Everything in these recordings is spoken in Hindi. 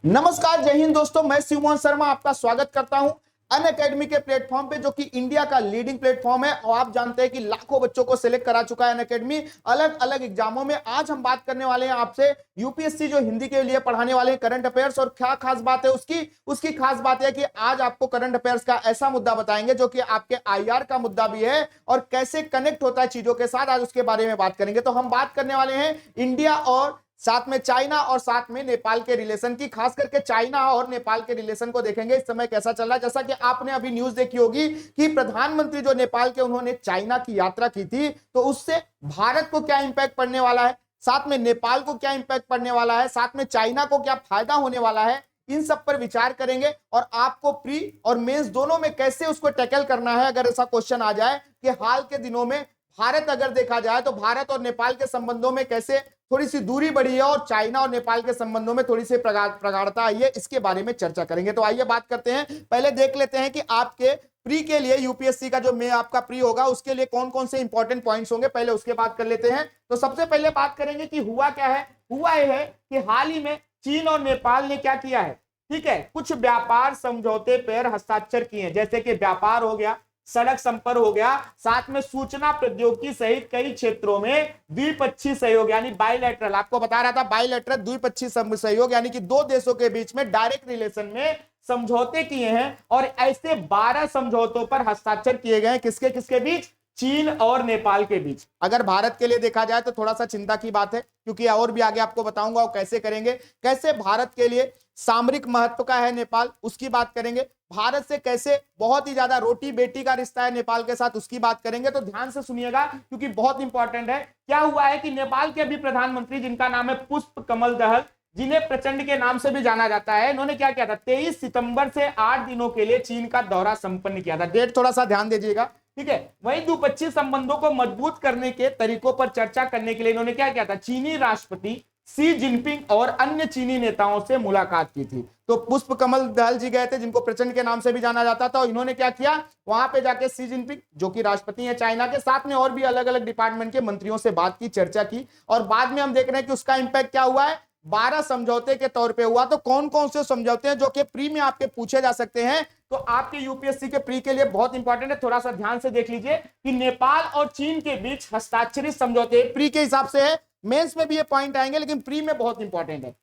नमस्कार, जय हिंद दोस्तों। मैं शिवमोहन शर्मा आपका स्वागत करता हूं अनअकैडमी के प्लेटफॉर्म पे, जो कि इंडिया का लीडिंग प्लेटफॉर्म है। और आप जानते हैं कि लाखों बच्चों को सिलेक्ट करा चुका है अनअकैडमी अलग अलग एग्जामों में। आज हम बात करने वाले हैं आपसे यूपीएससी जो हिंदी के लिए पढ़ाने वाले हैं करंट अफेयर्स। और क्या खास बात है उसकी उसकी खास बात है कि आज आपको करंट अफेयर्स का ऐसा मुद्दा बताएंगे जो कि आपके आईआर का मुद्दा भी है और कैसे कनेक्ट होता है चीजों के साथ, आज उसके बारे में बात करेंगे। तो हम बात करने वाले हैं इंडिया और साथ में चाइना और साथ में नेपाल के रिलेशन की। खास करके चाइना और नेपाल के रिलेशन को देखेंगे इस समय कैसा चल रहा है। जैसा कि आपने अभी न्यूज देखी होगी कि प्रधानमंत्री जो नेपाल के, उन्होंने चाइना की यात्रा की थी, तो उससे भारत को क्या इंपैक्ट पड़ने वाला है, साथ में नेपाल को क्या इंपैक्ट पड़ने वाला है, साथ में चाइना को क्या फायदा होने वाला है, इन सब पर विचार करेंगे। और आपको प्री और मेंस दोनों में कैसे उसको टैकल करना है अगर ऐसा क्वेश्चन आ जाए कि हाल के दिनों में भारत अगर देखा जाए तो भारत और नेपाल के संबंधों में कैसे थोड़ी सी दूरी बढ़ी है और चाइना और नेपाल के संबंधों में थोड़ी सी प्रगाढ़ता आई है, इसके बारे में चर्चा करेंगे। तो आइए बात करते हैं। पहले देख लेते हैं कि आपके प्री के लिए, यूपीएससी का जो में आपका प्री होगा उसके लिए कौन कौन से इंपॉर्टेंट पॉइंट्स होंगे, पहले उसके बात कर लेते हैं। तो सबसे पहले बात करेंगे कि हुआ क्या है। हुआ यह है कि हाल ही में चीन और नेपाल ने क्या किया है, ठीक है, कुछ व्यापार समझौते पर हस्ताक्षर किए हैं। जैसे कि व्यापार हो गया, सड़क संपर्क हो गया, साथ में सूचना प्रौद्योगिकी सहित कई क्षेत्रों में द्विपक्षीय सहयोग यानी बायलैटरल, आपको बता रहा था बायलैटरल द्विपक्षीय सहयोग यानी कि दो देशों के बीच में डायरेक्ट रिलेशन में समझौते किए हैं। और ऐसे 12 समझौतों पर हस्ताक्षर किए गए हैं। किसके किसके बीच? चीन और नेपाल के बीच। अगर भारत के लिए देखा जाए तो थोड़ा सा चिंता की बात है, क्योंकि और भी आगे आपको बताऊंगा वो कैसे करेंगे। कैसे भारत के लिए सामरिक महत्व का है नेपाल, उसकी बात करेंगे। भारत से कैसे बहुत ही ज्यादा रोटी बेटी का रिश्ता है नेपाल के साथ, उसकी बात करेंगे। तो ध्यान से सुनिएगा क्योंकि बहुत इंपॉर्टेंट है। क्या हुआ है कि नेपाल के अभी प्रधानमंत्री, जिनका नाम है पुष्प कमल दहल, जिन्हें प्रचंड के नाम से भी जाना जाता है, इन्होंने क्या किया था, 23 सितंबर से 8 दिनों के लिए चीन का दौरा संपन्न किया था। डेट थोड़ा सा ध्यान दीजिएगा, ठीक है। वहीं द्विपक्षीय संबंधों को मजबूत करने के तरीकों पर चर्चा करने के लिए इन्होंने क्या किया था, चीनी राष्ट्रपति शी जिनपिंग और अन्य चीनी नेताओं से मुलाकात की थी। तो पुष्प कमल दहल जी गए थे, जिनको प्रचंड के नाम से भी जाना जाता था, और इन्होंने क्या किया, वहां पे जाके शी जिनपिंग जो कि राष्ट्रपति हैं चाइना के, साथ में और भी अलग अलग डिपार्टमेंट के मंत्रियों से बात की, चर्चा की। और बाद में हम देख रहे हैं कि उसका इंपैक्ट क्या हुआ है, 12 समझौते के तौर पे हुआ। तो कौन कौन से समझौते हैं जो कि प्री में आपके पूछे जा सकते हैं, तो आपके यूपीएससी के प्री के लिए बहुत इंपॉर्टेंट है। थोड़ा सा ध्यान से देख लीजिए कि नेपाल और चीन के बीच हस्ताक्षरित समझौते प्री के हिसाब से है, मेंस में भी ये पॉइंट आएंगे, लेकिन प्री में बहुत इंपॉर्टेंट है।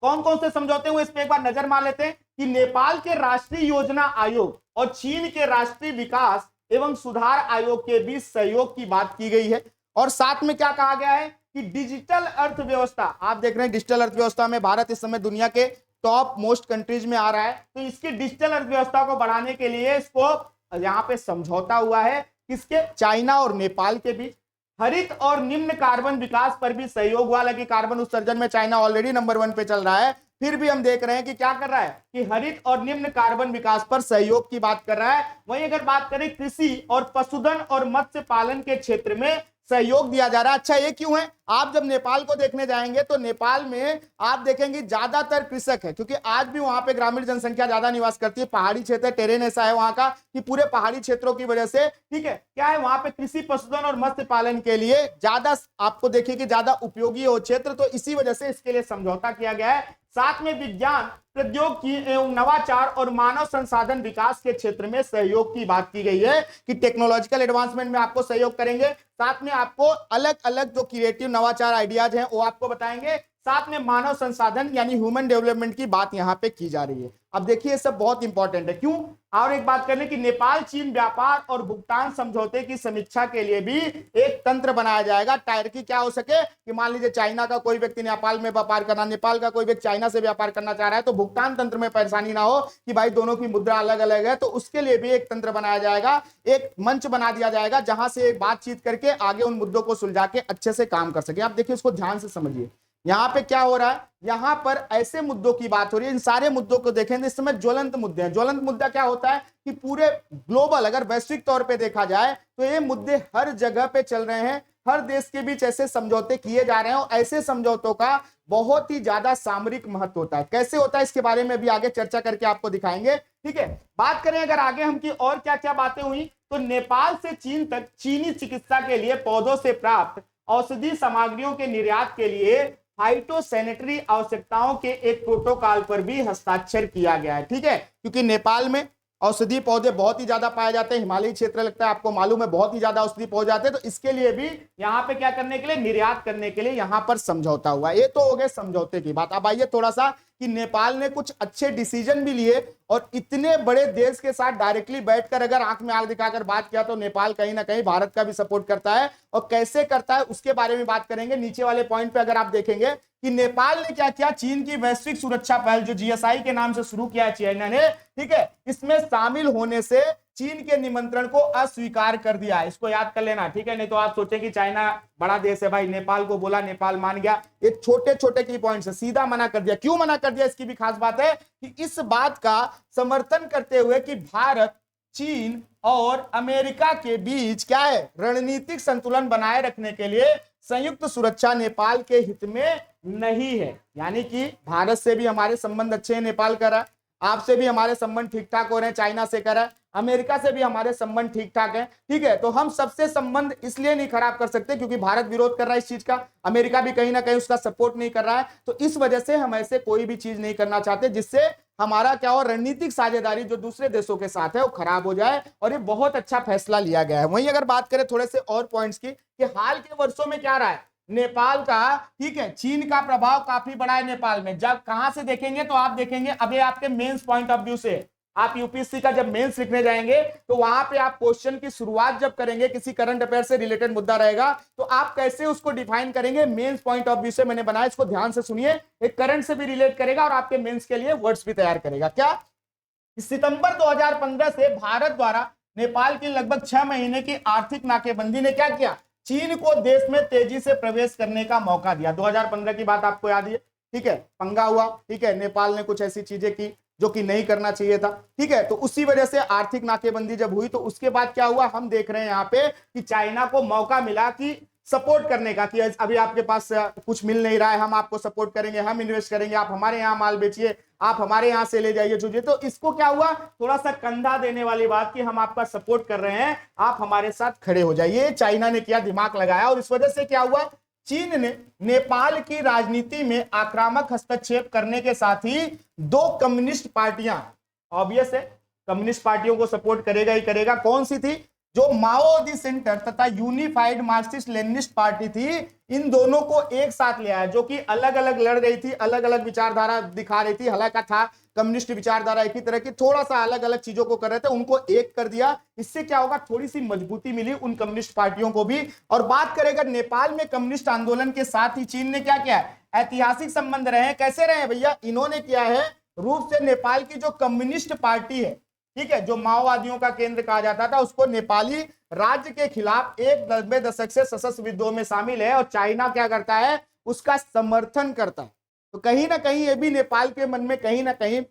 कौन कौन से समझौते हुए इस पे एक बार नजर मार लेते हैं कि नेपाल के राष्ट्रीय योजना आयोग और चीन के राष्ट्रीय विकास एवं सुधार आयोग के बीच सहयोग की बात की गई है। और साथ में क्या कहा गया है कि डिजिटल अर्थव्यवस्था, आप देख रहे हैं डिजिटल अर्थव्यवस्था में भारत इस समय दुनिया के टॉप मोस्ट कंट्रीज में आ रहा है। तो इसकी डिजिटल अर्थव्यवस्था को बढ़ाने के लिए इसको यहां पे समझौता हुआ है, किसके, चाइना और नेपाल के बीच। हरित और निम्न कार्बन विकास पर भी सहयोग हुआ। हालांकि कार्बन उत्सर्जन में चाइना ऑलरेडी नंबर 1 पे चल रहा है, फिर भी हम देख रहे हैं कि क्या कर रहा है कि हरित और निम्न कार्बन विकास पर सहयोग की बात कर रहा है। वहीं अगर बात करें कृषि और पशुधन और मत्स्य पालन के क्षेत्र में सहयोग दिया जा रहा है। अच्छा, ये क्यों है? आप जब नेपाल को देखने जाएंगे तो नेपाल में आप देखेंगे ज्यादातर कृषक है, क्योंकि आज भी वहां पे ग्रामीण जनसंख्या ज्यादा निवास करती है। पहाड़ी क्षेत्र, टेरेन ऐसा है वहां का कि पूरे पहाड़ी क्षेत्रों की वजह से, ठीक है, क्या है, वहां पे कृषि, पशुधन और मत्स्य पालन के लिए ज्यादा आपको देखिए कि ज्यादा उपयोगी हो क्षेत्र। तो इसी वजह से इसके लिए समझौता किया गया है। साथ में विज्ञान, प्रौद्योगिकी एवं नवाचार और मानव संसाधन विकास के क्षेत्र में सहयोग की बात की गई है कि टेक्नोलॉजिकल एडवांसमेंट में आपको सहयोग करेंगे। साथ में आपको अलग अलग जो क्रिएटिव नवाचार आइडियाज हैं वो आपको बताएंगे। साथ में मानव संसाधन यानी ह्यूमन डेवलपमेंट की बात यहां पे की जा रही है। अब देखिए सब बहुत इंपॉर्टेंट है, क्यों। और एक बात करने कि नेपाल चीन व्यापार और भुगतान समझौते की समीक्षा के लिए भी एक तंत्र बनाया जाएगा। टायर की क्या हो सके कि मान लीजिए चाइना का कोई व्यक्ति नेपाल में व्यापार करना, नेपाल का कोई व्यक्ति चाइना से व्यापार करना चाह रहा है, तो भुगतान तंत्र में परेशानी ना हो कि भाई दोनों की मुद्रा अलग अलग है। तो उसके लिए भी एक तंत्र बनाया जाएगा, एक मंच बना दिया जाएगा जहां से बातचीत करके आगे उन मुद्दों को सुलझा के अच्छे से काम कर सके। आप देखिए उसको ध्यान से समझिए। यहां पे क्या हो रहा है, यहां पर ऐसे मुद्दों की बात हो रही है। इन सारे मुद्दों को देखेंगे, इस समय ज्वलंत मुद्दे हैं। ज्वलंत मुद्दा क्या होता है कि पूरे ग्लोबल, अगर वैश्विक तौर पे देखा जाए तो ये मुद्दे हर जगह पे चल रहे हैं। हर देश के बीच ऐसे समझौते किए जा रहे हैं और ऐसे समझौतों का बहुत ही ज्यादा सामरिक महत्व होता है। कैसे होता है इसके बारे में भी आगे चर्चा करके आपको दिखाएंगे, ठीक है। बात करें अगर आगे हम की और क्या क्या बातें हुई, तो नेपाल से चीन तक चीनी चिकित्सा के लिए पौधों से प्राप्त औषधि सामग्रियों के निर्यात के लिए फाइटोसैनिटरी आवश्यकताओं के एक प्रोटोकॉल पर भी हस्ताक्षर किया गया है। ठीक है, क्योंकि नेपाल में औषधीय पौधे बहुत ही ज्यादा पाए जाते हैं, हिमालयी क्षेत्र लगता है, आपको मालूम है बहुत ही ज्यादा औषधीय पौधे जाते हैं, तो इसके लिए भी यहाँ पे क्या करने के लिए, निर्यात करने के लिए यहाँ पर समझौता हुआ। ये तो हो गए समझौते की बात। अब आइए थोड़ा सा कि नेपाल ने कुछ अच्छे डिसीजन भी लिए, और इतने बड़े देश के साथ डायरेक्टली बैठकर अगर आंख में आंख दिखाकर बात किया तो नेपाल कहीं ना कहीं भारत का भी सपोर्ट करता है, और कैसे करता है उसके बारे में बात करेंगे। नीचे वाले पॉइंट पे अगर आप देखेंगे कि नेपाल ने क्या किया, चीन की वैश्विक सुरक्षा पहल जो जीएसआई के नाम से शुरू किया है चाइना ने, ठीक है, इसमें शामिल होने से चीन के निमंत्रण को अस्वीकार कर दिया। इसको याद कर लेना, ठीक है, नहीं तो आप सोचें कि चाइना बड़ा देश है भाई, नेपाल को बोला, नेपाल मान गया। ये छोटे छोटे की पॉइंट से सीधा मना कर दिया। क्यों मना कर दिया, इसकी भी खास बात है कि इस बात का समर्थन करते हुए कि भारत, चीन और अमेरिका के बीच क्या है, रणनीतिक संतुलन बनाए रखने के लिए संयुक्त सुरक्षा नेपाल के हित में नहीं है। यानी कि भारत से भी हमारे संबंध अच्छे हैं, नेपाल कर रहा है, आपसे भी हमारे संबंध ठीक ठाक हो रहे हैं, चाइना से कर रहा है, अमेरिका से भी हमारे संबंध ठीक ठाक है। ठीक है, तो हम सबसे संबंध इसलिए नहीं खराब कर सकते क्योंकि भारत विरोध कर रहा है इस चीज का, अमेरिका भी कहीं ना कहीं उसका सपोर्ट नहीं कर रहा है, तो इस वजह से हम ऐसे कोई भी चीज नहीं करना चाहते जिससे हमारा क्या हो, रणनीतिक साझेदारी जो दूसरे देशों के साथ है वो खराब हो जाए। और ये बहुत अच्छा फैसला लिया गया है। वहीं अगर बात करें थोड़े से और पॉइंट्स की कि हाल के वर्षों में क्या रहा है नेपाल का, ठीक है, चीन का प्रभाव काफी बड़ा है नेपाल में। जब कहां से देखेंगे तो आप देखेंगे, अभी आपके मेंस पॉइंट ऑफ व्यू से, आप यूपीएससी का जब मेंस लिखने जाएंगे तो वहां पे आप क्वेश्चन की शुरुआत जब करेंगे, किसी करंट अफेयर से रिलेटेड मुद्दा रहेगा, तो आप कैसे उसको डिफाइन करेंगे, मेंस पॉइंट ऑफ व्यू से मैंने बनाया, इसको ध्यान से सुनिए। एक करंट से भी रिलेट करेगा और आपके मेंस के लिए वर्ड्स भी तैयार करेगा। क्या, सितंबर 2015 से भारत द्वारा नेपाल की लगभग 6 महीने की आर्थिक नाकेबंदी ने क्या किया, चीन को देश में तेजी से प्रवेश करने का मौका दिया। 2015 की बात आपको याद है, ठीक है, पंगा हुआ, ठीक है, नेपाल ने कुछ ऐसी चीजें की जो कि नहीं करना चाहिए था। ठीक है, तो उसी वजह से आर्थिक नाकेबंदी जब हुई तो उसके बाद क्या हुआ, हम देख रहे हैं यहाँ पे कि चाइना को मौका मिला कि सपोर्ट करने का, कि अभी आपके पास कुछ मिल नहीं रहा है, हम आपको सपोर्ट करेंगे, हम इन्वेस्ट करेंगे, आप हमारे यहाँ माल बेचिए, आप हमारे यहाँ से ले जाइए चीजें। तो इसको क्या हुआ, थोड़ा सा कंधा देने वाली बात कि हम आपका सपोर्ट कर रहे हैं, आप हमारे साथ खड़े हो जाइए। चाइना ने किया, दिमाग लगाया, और इस वजह से क्या हुआ, चीन ने नेपाल की राजनीति में आक्रामक हस्तक्षेप करने के साथ ही दो कम्युनिस्ट पार्टियां, ऑब्वियस है कम्युनिस्ट पार्टियों को सपोर्ट करेगा ही करेगा, कौन सी थी, जो माओवादी सेंटर तथा यूनिफाइड मार्क्सिस्ट लेनिनिस्ट पार्टी थी, इन दोनों को एक साथ ले आया, जो कि अलग अलग लड़ रही थी, अलग अलग विचारधारा दिखा रही थी, हालांकि था कम्युनिस्ट विचारधारा एक ही तरह की, थोड़ा सा अलग अलग चीजों को कर रहे थे, उनको एक कर दिया। इससे क्या होगा, थोड़ी सी मजबूती मिली उन कम्युनिस्ट पार्टियों को भी। और बात करेगा नेपाल में कम्युनिस्ट आंदोलन के साथ ही चीन ने क्या किया, ऐतिहासिक संबंध रहे। कैसे रहे भैया, इन्होंने किया है रूप से नेपाल की जो कम्युनिस्ट पार्टी है, ठीक है, जो माओवादियों का केंद्र कहा जाता था, उसको नेपाली राज्य के खिलाफ एक 90 दशक से सशस्त्र विद्रोह में शामिल है, और चाइना क्या करता है, उसका समर्थन करता है। तो कहीं ना कहीं ये भी नेपाल के मन में कहीं ना कहीं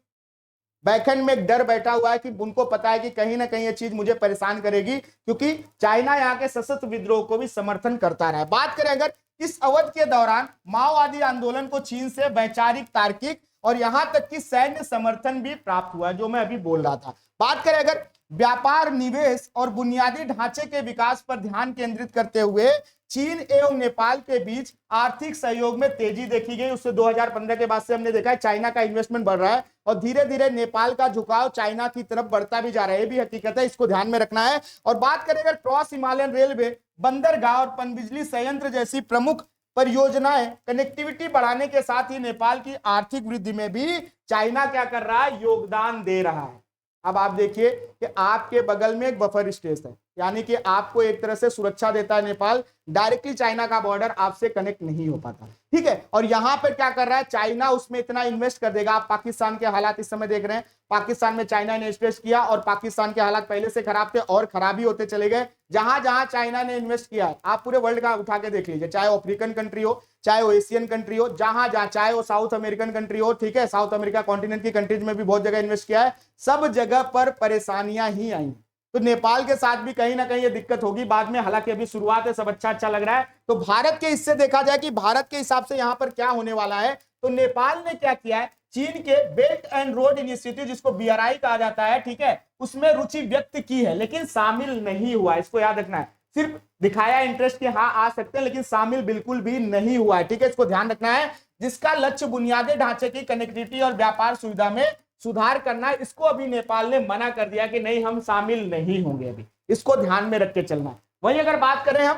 बैकएंड में एक डर बैठा हुआ है कि उनको पता है कि कहीं ना कहीं ये चीज मुझे परेशान करेगी, क्योंकि चाइना यहाँ के सशस्त्र विद्रोह को भी समर्थन करता रहा है। बात करें अगर इस अवधि के दौरान माओवादी आंदोलन को चीन से वैचारिक, तार्किक और यहां तक कि सैन्य समर्थन भी प्राप्त हुआ, जो मैं अभी बोल रहा था। बात करें अगर व्यापार, निवेश और बुनियादी ढांचे के विकास पर ध्यान केंद्रित करते हुए चीन एवं नेपाल के बीच आर्थिक सहयोग में तेजी देखी गई। उससे 2015 के बाद से हमने देखा है चाइना का इन्वेस्टमेंट बढ़ रहा है, और धीरे धीरे नेपाल का झुकाव चाइना की तरफ बढ़ता भी जा रहा है, ये भी हकीकत है, इसको ध्यान में रखना है। और बात करें अगर क्रॉस हिमालयन रेलवे, बंदरगाह और पनबिजली संयंत्र जैसी प्रमुख परियोजनाएं कनेक्टिविटी बढ़ाने के साथ ही नेपाल की आर्थिक वृद्धि में भी चाइना क्या कर रहा है, योगदान दे रहा है। अब आप देखिए कि आपके बगल में एक बफर स्टेट है, यानी कि आपको एक तरह से सुरक्षा देता है नेपाल, डायरेक्टली चाइना का बॉर्डर आपसे कनेक्ट नहीं हो पाता, ठीक है। और यहां पर क्या कर रहा है, चाइना उसमें इतना इन्वेस्ट कर देगा। आप पाकिस्तान के हालात इस समय देख रहे हैं, पाकिस्तान में चाइना ने इन्वेस्ट किया और पाकिस्तान के हालात पहले से खराब थे और खराब ही होते चले गए। जहां जहां चाइना ने इन्वेस्ट किया, आप पूरे वर्ल्ड का उठा के देख लीजिए, चाहे वो अफ्रीकन कंट्री हो, चाहे वो एशियन कंट्री हो, जहां जहां, चाहे वो साउथ अमेरिकन कंट्री हो, ठीक है, साउथ अमेरिका कॉन्टिनेंट की कंट्रीज में भी बहुत जगह इन्वेस्ट किया है, सब जगह पर परेशानियां ही आई। तो नेपाल के साथ भी कहीं ना कहीं ये दिक्कत होगी बाद में, हालांकि अभी शुरुआत है, सब अच्छा लग रहा है। तो भारत के हिस्से देखा जाए कि भारत के हिसाब से यहां पर क्या होने वाला है, तो नेपाल ने क्या किया है, चीन के बेल्ट एंड रोड इनिशिएटिव, जिसको बीआरआई कहा जाता है, ठीक है, उसमें रुचि व्यक्त की है, लेकिन शामिल नहीं हुआ। इसको याद रखना है, सिर्फ दिखाया इंटरेस्ट कि हाँ आ सकते हैं, लेकिन शामिल बिल्कुल भी नहीं हुआ है, ठीक है, इसको ध्यान रखना है। जिसका लक्ष्य बुनियादी ढांचे की कनेक्टिविटी और व्यापार सुविधा में सुधार करना है। इसको अभी नेपाल ने मना कर दिया कि नहीं, हम शामिल नहीं होंगे। अभी इसको ध्यान में रख के चलना है। वहीं अगर बात करें हम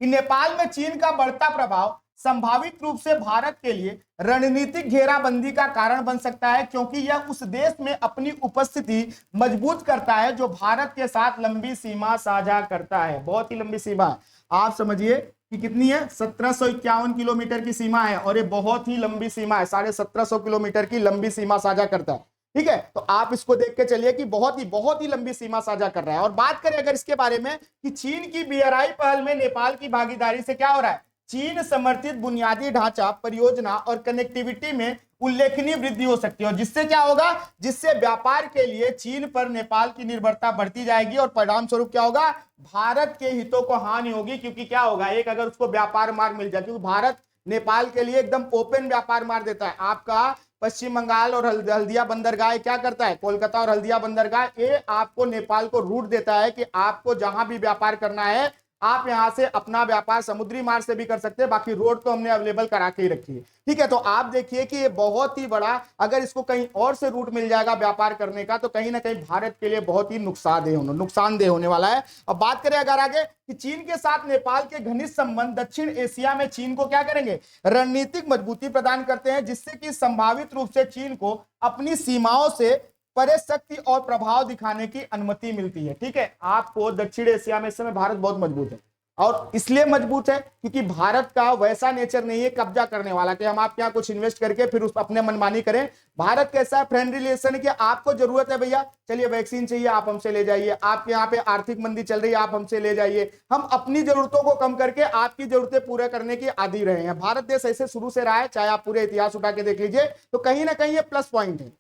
कि नेपाल में चीन का बढ़ता प्रभाव संभावित रूप से भारत के लिए रणनीतिक घेराबंदी का कारण बन सकता है, क्योंकि यह उस देश में अपनी उपस्थिति मजबूत करता है जो भारत के साथ लंबी सीमा साझा करता है। बहुत ही लंबी सीमा है, आप समझिए कि कितनी है, 1751 किलोमीटर की सीमा है, और ये बहुत ही लंबी सीमा है, 1750 किलोमीटर की लंबी सीमा साझा करता है। ठीक है, तो आप इसको देख के चलिए कि बहुत ही लंबी सीमा साझा कर रहा है। और बात करें अगर इसके बारे में कि चीन की बीआरआई पहल में नेपाल की भागीदारी से क्या हो रहा है, चीन समर्थित बुनियादी ढांचा परियोजना और कनेक्टिविटी में उल्लेखनीय वृद्धि हो सकती है, और जिससे क्या होगा, जिससे व्यापार के लिए चीन पर नेपाल की निर्भरता बढ़ती जाएगी, और परिणाम स्वरूप क्या होगा, भारत के हितों को हानि होगी। क्योंकि क्या होगा, एक अगर उसको व्यापार मार्ग मिल जाए, क्योंकि भारत नेपाल के लिए एकदम ओपन व्यापार मार्ग देता है। आपका पश्चिम बंगाल और हल्दिया बंदरगाह क्या करता है, कोलकाता और हल्दिया बंदरगाह, ये आपको नेपाल को रूट देता है कि आपको जहां भी व्यापार करना है आप यहां से अपना व्यापार समुद्री मार्ग से भी कर सकते हैं, बाकी रोड तो हमने अवेलेबल करा के ही रखी है। ठीक है, तो आप देखिए कि ये बहुत ही बड़ा, अगर इसको कहीं और से रूट मिल जाएगा व्यापार करने का, तो कहीं ना कहीं भारत के लिए बहुत ही नुकसानदेह होने वाला है। अब बात करें अगर आगे कि चीन के साथ नेपाल के घनिष्ठ संबंध दक्षिण एशिया में चीन को क्या करेंगे, रणनीतिक मजबूती प्रदान करते हैं, जिससे कि संभावित रूप से चीन को अपनी सीमाओं से परे शक्ति और प्रभाव दिखाने की अनुमति मिलती है। ठीक है, आपको दक्षिण एशिया में इस समय भारत बहुत मजबूत है, और इसलिए मजबूत है क्योंकि भारत का वैसा नेचर नहीं है कब्जा करने वाला कि हम आपके यहाँ कुछ इन्वेस्ट करके फिर उस अपने मनमानी करें। भारत कैसा है, फ्रेंडली रिलेशन है कि आपको जरूरत है भैया, चलिए वैक्सीन चाहिए आप हमसे ले जाइए, आपके यहाँ पे आर्थिक मंदी चल रही है आप हमसे ले जाइए, हम अपनी जरूरतों को कम करके आपकी जरूरतें पूरा करने की आदी रहे हैं। भारत देश ऐसे शुरू से रहा है, चाहे आप पूरे इतिहास उठा के देख लीजिए, तो कहीं ना कहीं ये प्लस पॉइंट है।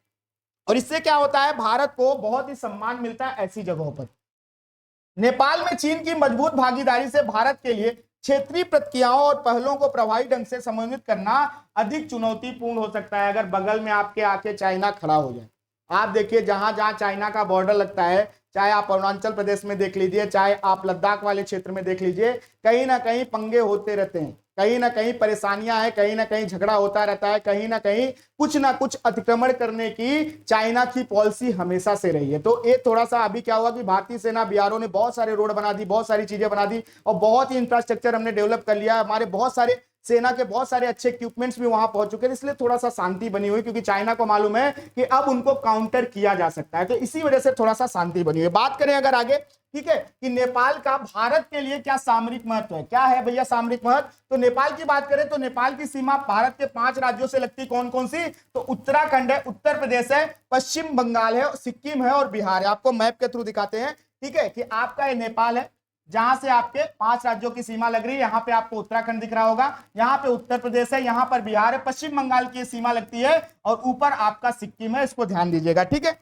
और इससे क्या होता है, भारत को बहुत ही सम्मान मिलता है ऐसी जगहों पर। नेपाल में चीन की मजबूत भागीदारी से भारत के लिए क्षेत्रीय प्रक्रियाओं और पहलों को प्रभावी ढंग से समन्वित करना अधिक चुनौतीपूर्ण हो सकता है। अगर बगल में आपके आके चाइना खड़ा हो जाए, आप देखिए जहां जहां चाइना का बॉर्डर लगता है, चाहे आप अरुणाचल प्रदेश में देख लीजिए, चाहे आप लद्दाख वाले क्षेत्र में देख लीजिए, कहीं ना कहीं पंगे होते रहते हैं, कहीं ना कहीं परेशानियां हैं, कहीं ना कहीं झगड़ा होता रहता है, कहीं ना कहीं कुछ ना कुछ अतिक्रमण करने की चाइना की पॉलिसी हमेशा से रही है। तो ये थोड़ा सा अभी क्या हुआ कि भारतीय सेना बीआरओ ने बहुत सारे रोड बना दी, बहुत सारी चीजें बना दी, और बहुत ही इंफ्रास्ट्रक्चर हमने डेवलप कर लिया, हमारे बहुत सारे सेना के बहुत सारे अच्छे इक्विपमेंट्स भी वहां पहुंच चुके हैं, इसलिए थोड़ा सा शांति बनी हुई, क्योंकि चाइना को मालूम है कि अब उनको काउंटर किया जा सकता है, तो इसी वजह से थोड़ा सा शांति बनी हुई। बात करें अगर आगे, ठीक है, कि नेपाल का भारत के लिए क्या सामरिक महत्व है, क्या है भैया सामरिक महत्व, तो नेपाल की बात करें तो नेपाल की सीमा भारत के 5 राज्यों से लगती, कौन कौन सी, तो उत्तराखंड है, उत्तर प्रदेश है, पश्चिम बंगाल है, सिक्किम है और बिहार है। आपको मैप के थ्रू दिखाते हैं, ठीक है, कि आपका ये नेपाल है, जहां से आपके 5 राज्यों की सीमा लग रही है, यहां पे आपको उत्तराखंड दिख रहा होगा, यहां पे उत्तर प्रदेश है, यहां पर बिहार है, पश्चिम बंगाल की सीमा लगती है, और ऊपर आपका सिक्किम है, इसको ध्यान दीजिएगा। ठीक है,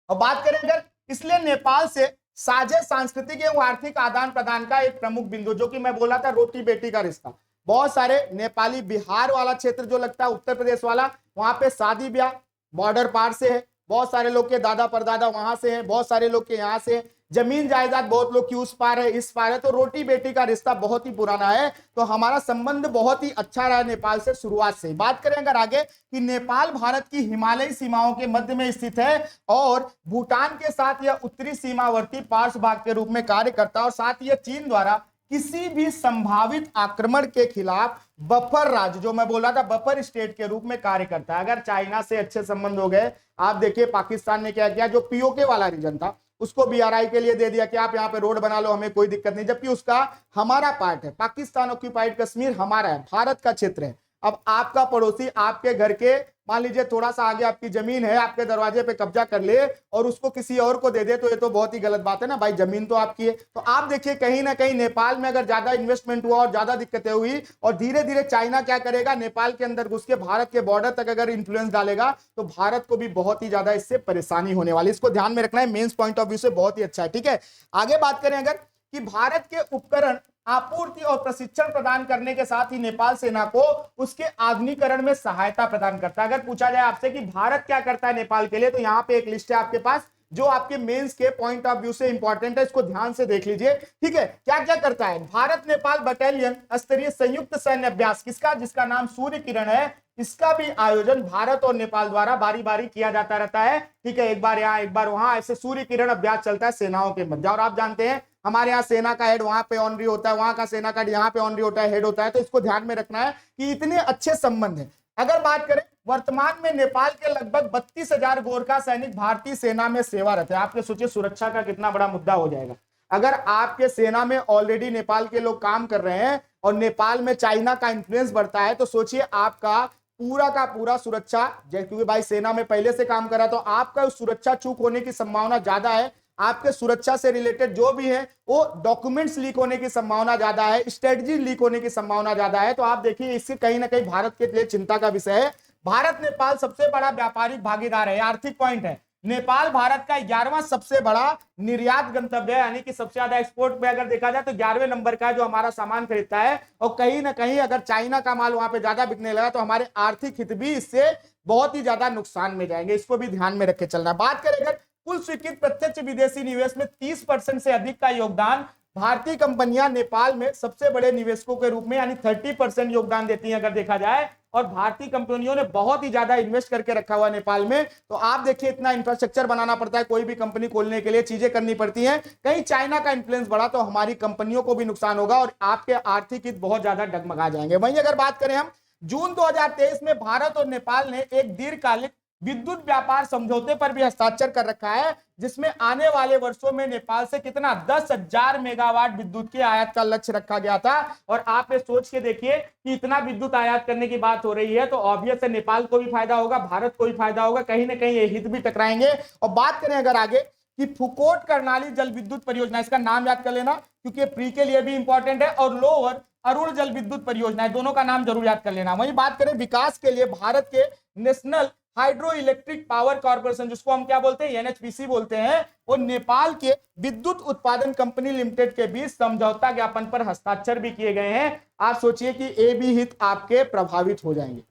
और बात करें अगर, इसलिए नेपाल से साझे सांस्कृतिक एवं आर्थिक आदान प्रदान का एक प्रमुख बिंदु, जो कि मैं बोला था रोटी बेटी का रिश्ता, बहुत सारे नेपाली, बिहार वाला क्षेत्र जो लगता है, उत्तर प्रदेश वाला, वहां पे शादी ब्याह बॉर्डर पार से है, बहुत सारे लोग के दादा परदादा वहां से हैं, बहुत सारे लोग के यहाँ से, जमीन जायदाद बहुत लोग की उस पार है इस पार है, तो रोटी बेटी का रिश्ता बहुत ही पुराना है, तो हमारा संबंध बहुत ही अच्छा रहा नेपाल से शुरुआत से। बात करें अगर आगे कि नेपाल भारत की हिमालयी सीमाओं के मध्य में स्थित है, और भूटान के साथ यह उत्तरी सीमावर्ती पार्श्व भाग के रूप में कार्य करता है, और साथ ही चीन द्वारा किसी भी संभावित आक्रमण के खिलाफ बफर राज्य, जो मैं बोल रहा था बफर स्टेट के रूप में कार्य करता है। अगर चाइना से अच्छे संबंध हो गए, आप देखिए पाकिस्तान ने क्या किया, जो पीओके वाला रीजन था उसको बीआरआई के लिए दे दिया कि आप यहाँ पे रोड बना लो, हमें कोई दिक्कत नहीं, जबकि उसका हमारा पार्ट है, पाकिस्तान ऑक्यूपाइड कश्मीर हमारा है, भारत का क्षेत्र है। अब आपका पड़ोसी आपके घर के, मान लीजिए थोड़ा सा आगे आपकी जमीन है, आपके दरवाजे पे कब्जा कर ले और उसको किसी और को दे दे, तो ये तो बहुत ही गलत बात है ना भाई, जमीन तो आपकी है। तो आप देखिए कहीं ना कहीं नेपाल में अगर ज्यादा इन्वेस्टमेंट हुआ और ज्यादा दिक्कतें हुई, और धीरे धीरे चाइना क्या करेगा, नेपाल के अंदर घुस के भारत के बॉर्डर तक अगर इंफ्लुएंस डालेगा, तो भारत को भी बहुत ही ज्यादा इससे परेशानी होने वाली, इसको ध्यान में रखना है, मेंस पॉइंट ऑफ व्यू से बहुत ही अच्छा है। ठीक है, आगे बात करें अगर कि भारत के उपकरण आपूर्ति और प्रशिक्षण प्रदान करने के साथ ही नेपाल सेना को उसके आधुनिकीकरण में सहायता प्रदान करता है। अगर पूछा जाए आपसे कि भारत क्या करता है नेपाल के लिए, तो यहाँ पे एक लिस्ट है आपके पास, जो आपके मेंस के पॉइंट ऑफ व्यू से इंपॉर्टेंट है, इसको ध्यान से देख लीजिए। ठीक है, क्या क्या करता है भारत नेपाल बटालियन स्तरीय संयुक्त सैन्य अभ्यास, किसका, जिसका नाम सूर्य किरण है, इसका भी आयोजन भारत और नेपाल द्वारा बारी बारी किया जाता रहता है। ठीक है, एक बार यहाँ एक बार वहां, ऐसे सूर्य किरण अभ्यास चलता है सेनाओं के मध्य। और आप जानते हैं हमारे यहाँ सेना का हेड वहां पे ऑनरी होता है, वहां का सेना का यहाँ पे ऑनरी होता है, हेड होता है। तो इसको ध्यान में रखना है कि इतने अच्छे संबंध है। अगर बात करें वर्तमान में नेपाल के लगभग 32,000 गोरखा सैनिक भारतीय सेना में सेवारत है। आपने सोचिए सुरक्षा का कितना बड़ा मुद्दा हो जाएगा। अगर आपके सेना में ऑलरेडी नेपाल के लोग काम कर रहे हैं और नेपाल में चाइना का इंफ्लुएंस बढ़ता है, तो सोचिए आपका पूरा का पूरा सुरक्षा, क्योंकि भाई सेना में पहले से काम कर रहा, तो आपका सुरक्षा चूक होने की संभावना ज्यादा है। आपके सुरक्षा से रिलेटेड जो भी है वो डॉक्यूमेंट्स लीक होने की संभावना ज्यादा है, स्ट्रेटजी लीक होने की संभावना ज्यादा है। तो आप देखिए इससे कहीं ना कहीं भारत के लिए चिंता का विषय है। भारत नेपाल सबसे बड़ा व्यापारिक भागीदार है, आर्थिक पॉइंट है। नेपाल भारत का 11वां सबसे बड़ा निर्यात गंतव्य है, यानी कि सबसे ज्यादा एक्सपोर्ट में अगर देखा जाए तो 11वें नंबर का जो हमारा सामान खरीदता है। और कहीं ना कहीं अगर चाइना का माल वहां पे ज्यादा बिकने लगा तो हमारे आर्थिक हित भी इससे बहुत ही ज्यादा नुकसान में जाएंगे। इसको भी ध्यान में रख के चलना। बात करें अगर कुल स्वीकृत प्रत्यक्ष विदेशी निवेश में 30% से अधिक का योगदान भारतीय कंपनियां नेपाल में सबसे बड़े निवेशकों के रूप में, यानी 30% योगदान देती हैं अगर देखा जाए। और भारतीय कंपनियों ने बहुत ही ज्यादा इन्वेस्ट करके रखा हुआ नेपाल में। तो आप देखिए इतना इंफ्रास्ट्रक्चर बनाना पड़ता है, कोई भी कंपनी खोलने के लिए चीजें करनी पड़ती हैं। कहीं चाइना का इन्फ्लुएंस बढ़ा तो हमारी कंपनियों को भी नुकसान होगा और आपके आर्थिक हित बहुत ज्यादा डगमगा जाएंगे। वहीं अगर बात करें हम, जून 2023 में भारत और नेपाल ने एक दीर्घकालिक विद्युत व्यापार समझौते पर भी हस्ताक्षर कर रखा है, जिसमें आने वाले वर्षों में नेपाल से कितना 10,000 मेगावाट विद्युत के आयात का लक्ष्य रखा गया था। और आप ये सोच के देखिए कि इतना विद्युत आयात करने की बात हो रही है तो ऑब्वियस है नेपाल को भी फायदा होगा, भारत को भी फायदा होगा, कहीं ना कहीं ये हित भी टकराएंगे। और बात करें अगर आगे कि फुकोट कर्णाली जल विद्युत परियोजना, इसका नाम याद कर लेना क्योंकि प्री के लिए भी इंपॉर्टेंट है, और लोअर अरुण जल विद्युत परियोजना, दोनों का नाम जरूर याद कर लेना। वहीं बात करें विकास के लिए भारत के national hydro electric power corporation, जिसको हम क्या बोलते हैं, एनएचपीसी बोलते हैं, और नेपाल के विद्युत उत्पादन कंपनी लिमिटेड के बीच समझौता ज्ञापन पर हस्ताक्षर भी किए गए हैं। आप सोचिए कि ये भी हित आपके प्रभावित हो जाएंगे।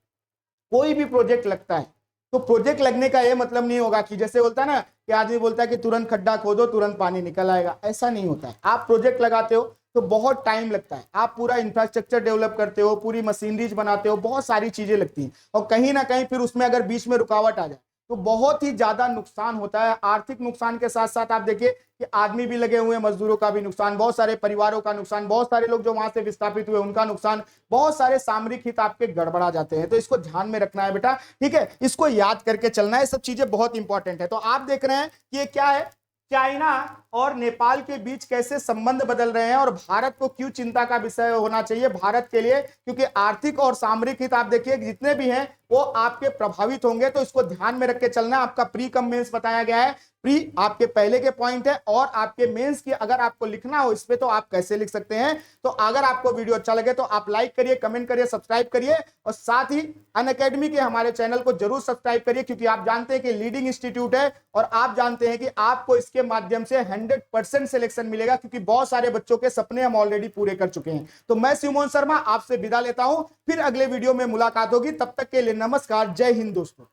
कोई भी प्रोजेक्ट लगता है तो प्रोजेक्ट लगने का ये मतलब नहीं होगा कि जैसे बोलता है ना कि आदमी बोलता है कि तुरंत खड्डा खोदो तुरंत पानी निकल आएगा, ऐसा नहीं होता है। आप प्रोजेक्ट लगाते हो तो बहुत टाइम लगता है, आप पूरा इंफ्रास्ट्रक्चर डेवलप करते हो, पूरी मशीनरीज बनाते हो, बहुत सारी चीजें लगती हैं। और कहीं ना कहीं फिर उसमें अगर बीच में रुकावट आ जाए तो बहुत ही ज्यादा नुकसान होता है। आर्थिक नुकसान के साथ साथ आप देखिए कि आदमी भी लगे हुए हैं, मजदूरों का भी नुकसान, बहुत सारे परिवारों का नुकसान, बहुत सारे लोग जो वहां से विस्थापित हुए उनका नुकसान, बहुत सारे सामरिक हित आपके गड़बड़ा जाते हैं। तो इसको ध्यान में रखना है बेटा, ठीक है, इसको याद करके चलना है, सब चीजें बहुत इंपॉर्टेंट है। तो आप देख रहे हैं कि ये क्या है, चाइना और नेपाल के बीच कैसे संबंध बदल रहे हैं और भारत को क्यों चिंता का विषय होना चाहिए भारत के लिए, क्योंकि आर्थिक और सामरिक हित आप देखिए जितने भी हैं वो आपके प्रभावित होंगे। तो इसको ध्यान में रख के चलना। आपका प्री कम मेंस बताया गया है, प्री आपके पहले के पॉइंट है और आपके मेंस की अगर आपको लिखना हो इस पे तो आप कैसे लिख सकते हैं। तो अगर आपको वीडियो अच्छा लगे तो आप लाइक करिए, कमेंट करिए, सब्सक्राइब करिए और साथ ही अनअकैडमी के हमारे चैनल को जरूर सब्सक्राइब करिए, क्योंकि आप जानते हैं कि लीडिंग इंस्टीट्यूट है और आप जानते हैं कि आपको इसके माध्यम से 100% सिलेक्शन मिलेगा, क्योंकि बहुत सारे बच्चों के सपने हम ऑलरेडी पूरे कर चुके हैं। तो मैं शिवमोहन शर्मा आपसे विदा लेता हूं, फिर अगले वीडियो में मुलाकात होगी, तब तक के लिए नमस्कार, जय हिंद दोस्तों।